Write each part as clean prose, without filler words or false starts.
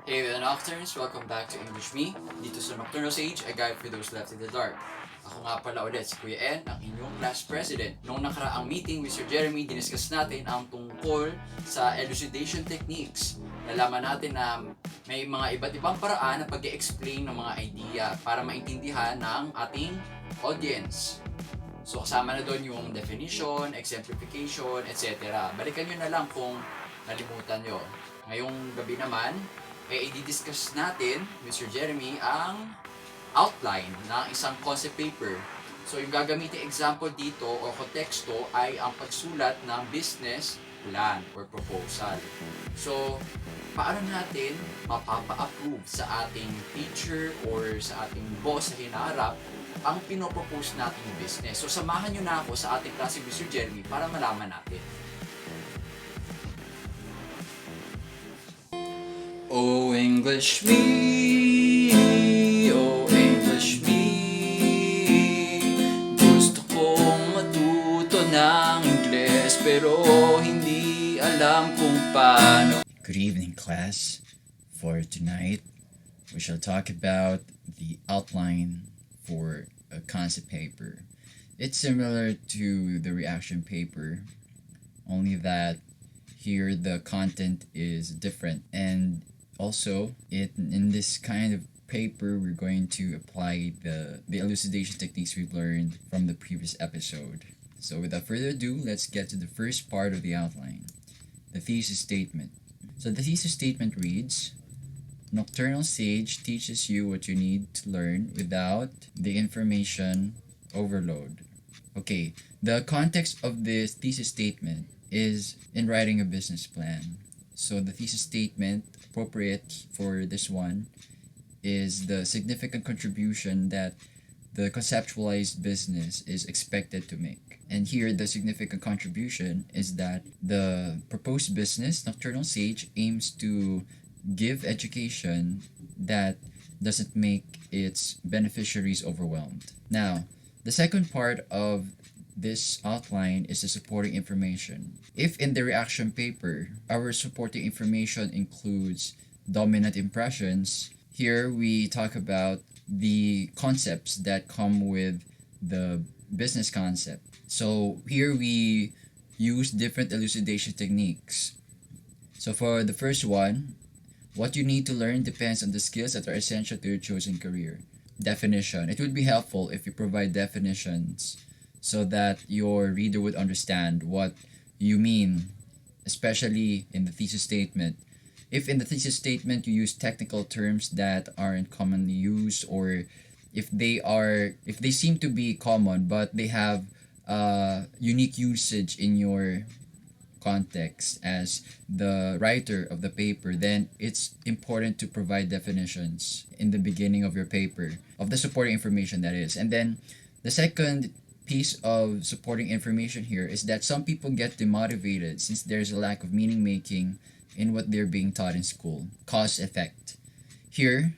Hey the Nocturnes, welcome back to English Me. Dito sa Nocturnal Sage, a guide for those left in the dark. Ako nga pala ulit si Kuya N, ang inyong class president. Noong nakaraang meeting with Sir Jeremy, diniscuss natin ang tungkol sa elucidation techniques. Nalaman natin na may mga iba't ibang paraan na pag-explain ng mga idea para maintindihan ng ating audience. So kasama na doon yung definition, exemplification, etc. Balikan nyo na lang kung nalimutan nyo. Ngayong gabi naman, i-discuss natin with Sir Jeremy ang outline ng isang concept paper. So yung gagamitin example dito o konteksto ay ang pagsulat ng business plan or proposal. So, paano natin mapapa-approve sa ating teacher or sa ating boss sa hinaharap ang pinopropose nating business. So, samahan nyo na ako sa ating klase with Sir Jeremy para malaman natin. Oh English me, oh English me, gusto kong matuto ng Ingles pero hindi alam kung paano. Good evening, class. For tonight, we shall talk about the outline for a concept paper. It's similar to the reaction paper, only that here the content is different, and also in this kind of paper we're going to apply the elucidation techniques we've learned from the previous episode. So without further ado, let's get to the first part of the outline, the thesis statement. So the thesis statement reads, Nocturnal Sage teaches you what you need to learn without the information overload. Okay, the context of this thesis statement is in writing a business plan. So the thesis statement appropriate for this one is the significant contribution that the conceptualized business is expected to make. And here, the significant contribution is that the proposed business, Nocturnal Sage, aims to give education that doesn't make its beneficiaries overwhelmed. Now, the second part of this outline is the supporting information. If in the reaction paper, our supporting information includes dominant impressions, here we talk about the concepts that come with the business concept. So here we use different elucidation techniques. So for the first one, what you need to learn depends on the skills that are essential to your chosen career. Definition. It would be helpful if you provide definitions so that your reader would understand what you mean, especially in the thesis statement. If in the thesis statement you use technical terms that aren't commonly used, or if they seem to be common but they have unique usage in your context as the writer of the paper, then it's important to provide definitions in the beginning of your paper, of the supporting information that is. And then the second piece of supporting information here is that some people get demotivated since there's a lack of meaning making in what they're being taught in school. Cause effect. Here,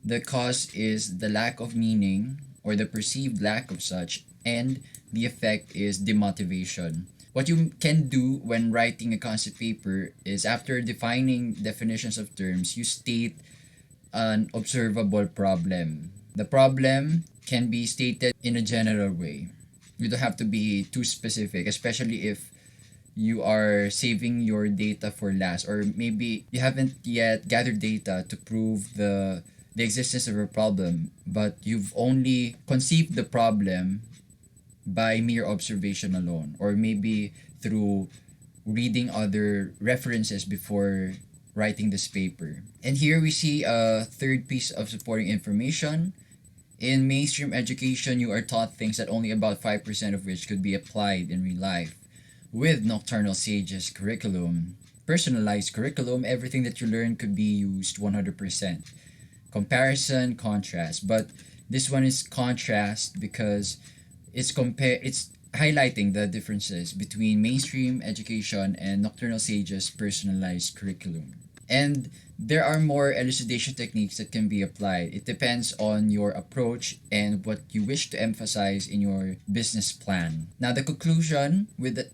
the cause is the lack of meaning or the perceived lack of such, and the effect is demotivation. What you can do when writing a concept paper is, after defining definitions of terms, you state an observable problem. The problem can be stated in a general way. You don't have to be too specific, especially if you are saving your data for last, or maybe you haven't yet gathered data to prove the existence of a problem, but you've only conceived the problem by mere observation alone, or maybe through reading other references before writing this paper. And here we see a third piece of supporting information. In mainstream education, you are taught things that only about 5% of which could be applied in real life. With Nocturnal Sage's curriculum, personalized curriculum, everything that you learn could be used 100%. Comparison, contrast. But this one is contrast because it's highlighting the differences between mainstream education and Nocturnal Sage's personalized curriculum. And there are more elucidation techniques that can be applied. It depends on your approach and what you wish to emphasize in your business plan. Now, the conclusion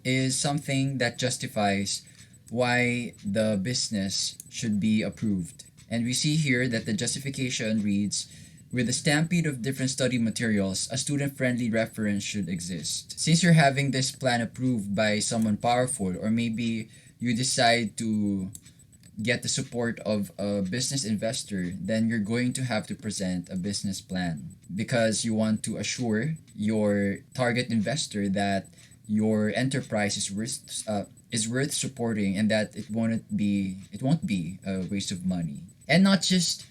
is something that justifies why the business should be approved. And we see here that the justification reads, with a stampede of different study materials, a student-friendly reference should exist. Since you're having this plan approved by someone powerful, or maybe you decide to get the support of a business investor, then you're going to have to present a business plan because you want to assure your target investor that your enterprise is worth supporting and that it won't be a waste of money. And not just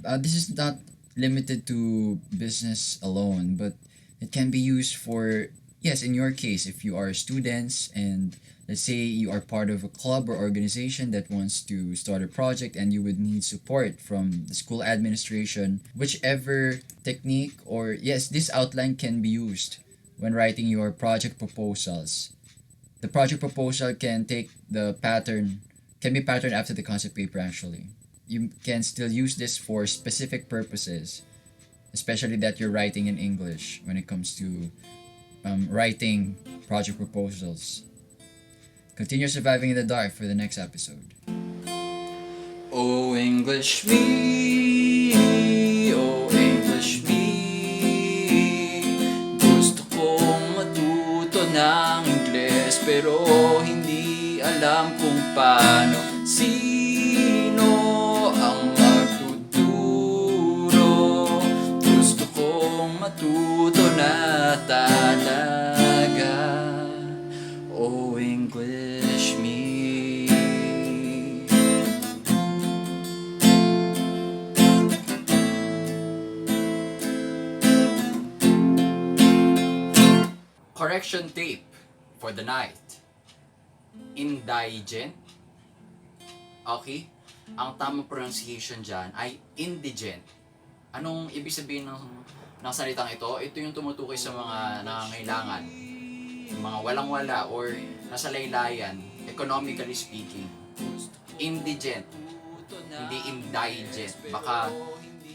this is not limited to business alone, but it can be used for, yes, in your case, if you are students and let's say you are part of a club or organization that wants to start a project and you would need support from the school administration, whichever technique or, yes, this outline can be used when writing your project proposals. The project proposal can take the pattern, can be patterned after the concept paper actually. You can still use this for specific purposes, especially that you're writing in English when it comes to writing project proposals. Continue surviving in the dark for the next episode. Oh English me, oh English me, gusto kong matuto ng Ingles pero hindi alam kung paano. Sino ang magtuturo? Gusto kong matuto na talaga. Oh English me. Correction tape for the night. Indigent. Okay? Ang tamang pronunciation dyan ay indigent. Anong ibig sabihin ng salitang ito? Ito yung tumutukoy sa mga nangangailangan. Yung mga walang-wala or nasa laylayan, economically speaking. Indigent. Hindi indigent. Baka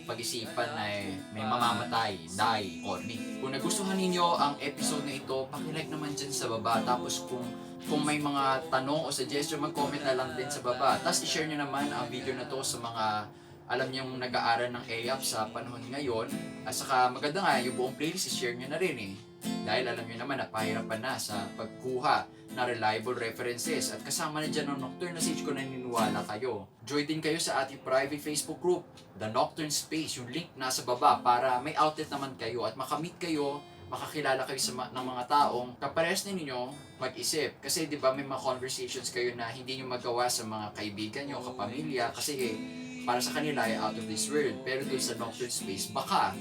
pag-isipan na may mamamatay, die, or di. Kung nagustuhan ninyo ang episode na ito, pakilike naman dyan sa baba. Tapos kung may mga tanong o suggestion, mag-comment na lang din sa baba. Tapos i-share nyo naman ang video na to sa mga alam niyong nag-aaral ng AYAP sa panahon ngayon. At saka maganda nga, yung buong playlist i-share nyo na rin eh. Dahil alam nyo naman na pahirapan na sa pagkuha na reliable references at kasama na dyan ng Nocturne Sage ko naniniwala kayo. Join din kayo sa ating private Facebook group, The Nocturne Space, yung link nasa baba para may outlet naman kayo at makamit kayo, makakilala kayo ng mga taong kapares ninyo mag-isip. Kasi di ba may mga conversations kayo na hindi nyo magawa sa mga kaibigan nyo, kapamilya, kasi para sa kanila ay out of this world. Pero doon sa Nocturne Space, baka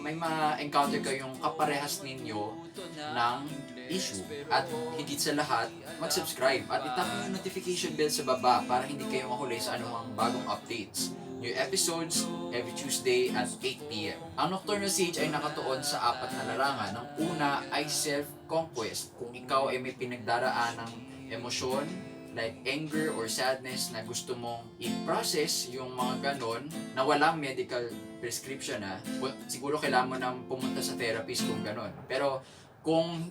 may ma-encounter kayong kaparehas ninyo ng issue. At higit sa lahat, mag-subscribe at itap yung notification bell sa baba para hindi kayo mahuli sa anumang bagong updates. New episodes every Tuesday at 8 p.m. Ang Nocturnal Sage ay nakatuon sa 4 na larangan. Ang una ay self-conquest. Kung ikaw ay may pinagdaraan ng emosyon like anger or sadness na gusto mong i-process yung mga ganon na walang medical prescription siguro kailangan mo nang pumunta sa therapist kung ganon. Pero kung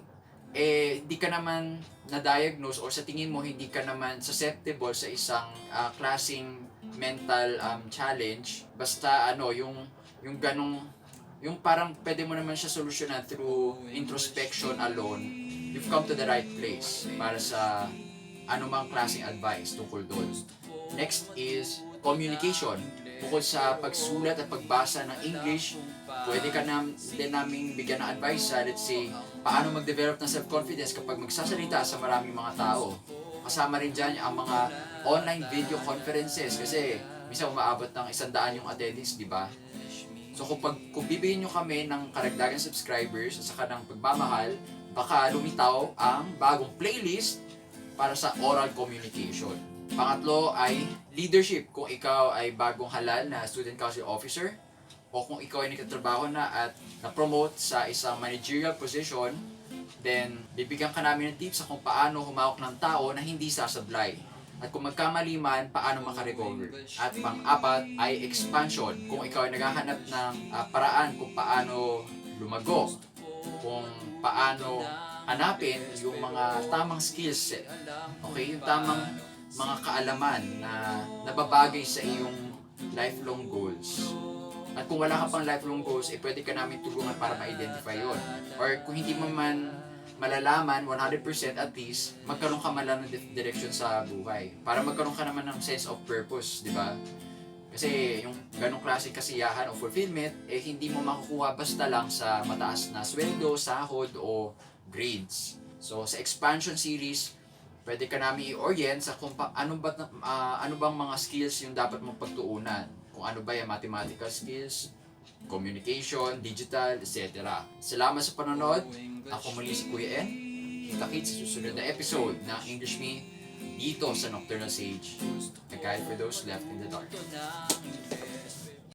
di ka naman na-diagnose or sa tingin mo hindi ka naman susceptible sa isang klaseng mental challenge, basta yung ganong yung parang pwede mo naman siya solusyonan through introspection alone, you've come to the right place para sa anumang klaseng advice tungkol doon. Next is communication. Bukod sa pagsulat at pagbasa ng English, pwede ka din naming bigyan ng advice sa, let's say, paano mag-develop ng self-confidence kapag magsasalita sa maraming mga tao. Kasama rin dyan ang mga online video conferences kasi minsan umaabot ng 100 yung attendance, di ba? So kung bibigyan nyo kami ng karagdagang subscribers at saka ng pagmamahal, baka lumitaw ang bagong playlist para sa oral communication. Pangatlo ay leadership. Kung ikaw ay bagong halal na student council officer o kung ikaw ay nagtatrabaho na at na-promote sa isang managerial position, then bibigyan ka namin ng tips sa kung paano humawak ng tao na hindi sasablay. At kung magkamali man, paano makarecover. At pang-apat ay expansion. Kung ikaw ay naghahanap ng paraan kung paano lumago, kung paano hanapin yung mga tamang skill set. Okay? Yung tamang mga kaalaman na nababagay sa iyong lifelong goals. At kung wala ka pang lifelong goals, pwede ka namin tulungan para ma-identify yon. Or kung hindi mo man malalaman 100% at least, magkaroon ka man lang ng direction sa buhay. Para magkaroon ka naman ng sense of purpose, di ba? Kasi yung ganong klase kasiyahan o fulfillment, hindi mo makukuha basta lang sa mataas na sweldo, sahod, o grades. So, sa expansion series, pwede ka namin i-orient sa kung ano bang mga skills yung dapat mong pagtuunan. Kung ano ba yung mathematical skills, communication, digital, etc. Salamat sa panonood. Ako muli si Kuya N. Kita-kits sa susunod na episode ng English Me dito sa Nocturnal Sage, a guide for those left in the dark.